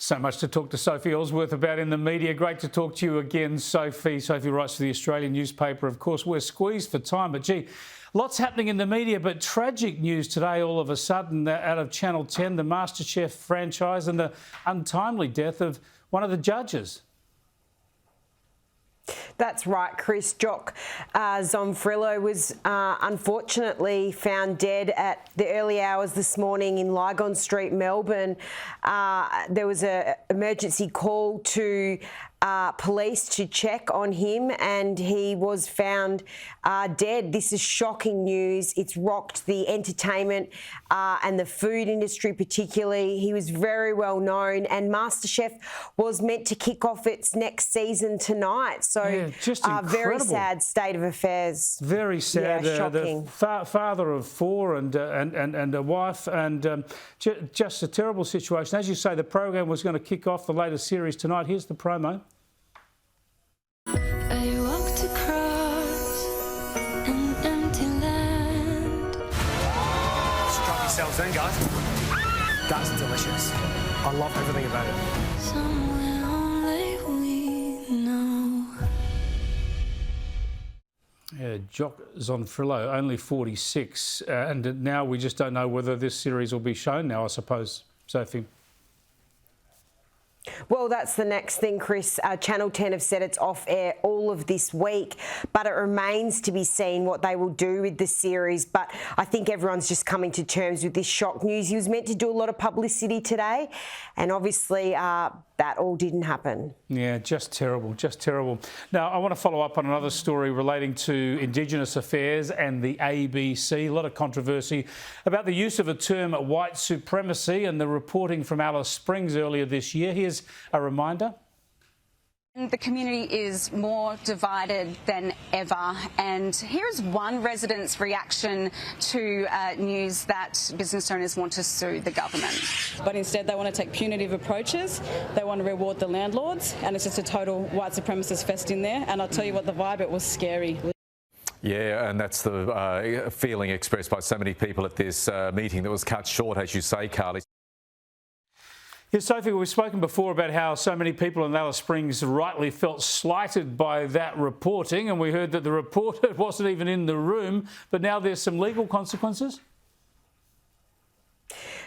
So much to talk to Sophie Elsworth about in the media. Great to talk to you again, Sophie. Sophie writes for the Australian newspaper. Of course, we're squeezed for time, but gee, lots happening in the media, but tragic news today all of a sudden out of Channel 10, the MasterChef franchise and the untimely death of one of the judges. That's right, Chris. Jock Zonfrillo was unfortunately found dead at the early hours this morning in Lygon Street, Melbourne. There was an emergency call to police to check on him and he was found dead. This is shocking news. It's rocked the entertainment and the food industry particularly. He was very well known and MasterChef was meant to kick off its next season tonight. So yeah, just incredible. Very sad state of affairs. Very sad. Yeah, shocking. The father of four and a wife and just a terrible situation. As you say, the program was going to kick off the latest series tonight. Here's the promo. I walked across an empty land. Strap yourselves in, guys. That's delicious. I love everything about it. Somewhere only we know. Yeah, Jock Zonfrillo, only 46, and now we just don't know whether this series will be shown now, I suppose, Sophie. Well, that's the next thing, Chris. Channel 10 have said it's off air all of this week, but it remains to be seen what they will do with the series. But I think everyone's just coming to terms with this shock news. He was meant to do a lot of publicity today, and obviously that all didn't happen. Yeah, just terrible, just terrible. Now, I want to follow up on another story relating to Indigenous affairs and the ABC. A lot of controversy about the use of a term white supremacy and the reporting from Alice Springs earlier this year. Here's a reminder. The community is more divided than ever, and here's one resident's reaction to news that business owners want to sue the government. But instead they want to take punitive approaches, they want to reward the landlords, and it's just a total white supremacist fest in there, and I'll tell you what, the vibe, it was scary. Yeah, and that's the feeling expressed by so many people at this meeting that was cut short, as you say, Carly. Yeah, Sophie, we've spoken before about how so many people in Alice Springs rightly felt slighted by that reporting, and we heard that the reporter wasn't even in the room, but now there's some legal consequences?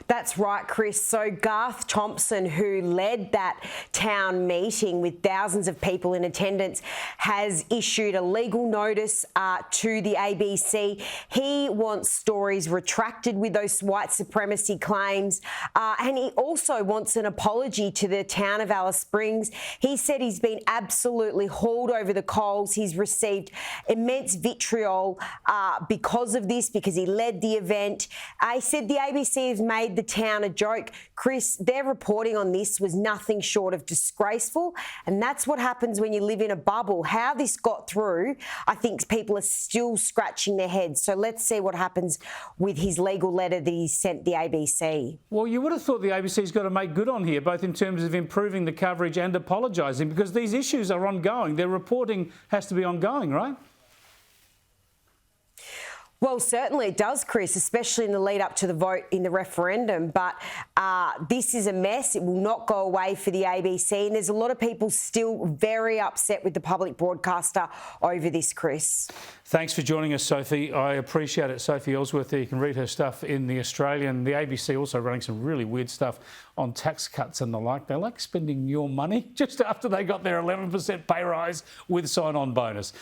That's right, Chris. So Garth Thompson, who led that town meeting with thousands of people in attendance, has issued a legal notice to the ABC. He wants stories retracted with those white supremacy claims, and he also wants an apology to the town of Alice Springs. He said he's been absolutely hauled over the coals. He's received immense vitriol because of this, because he led the event. He said the ABC has made the town a joke. Chris, their reporting on this was nothing short of disgraceful, and that's what happens when you live in a bubble. How this got through, I think people are still scratching their heads. So let's see what happens with his legal letter that he sent the ABC. Well, you would have thought the ABC's got to make good on here, both in terms of improving the coverage and apologising, because these issues are ongoing. Their reporting has to be ongoing, right? Well, certainly it does, Chris, especially in the lead up to the vote in the referendum. But this is a mess. It will not go away for the ABC. And there's a lot of people still very upset with the public broadcaster over this, Chris. Thanks for joining us, Sophie. I appreciate it. Sophie Elsworth there. You can read her stuff in The Australian. The ABC also running some really weird stuff on tax cuts and the like. They like spending your money just after they got their 11% pay rise with sign-on bonus.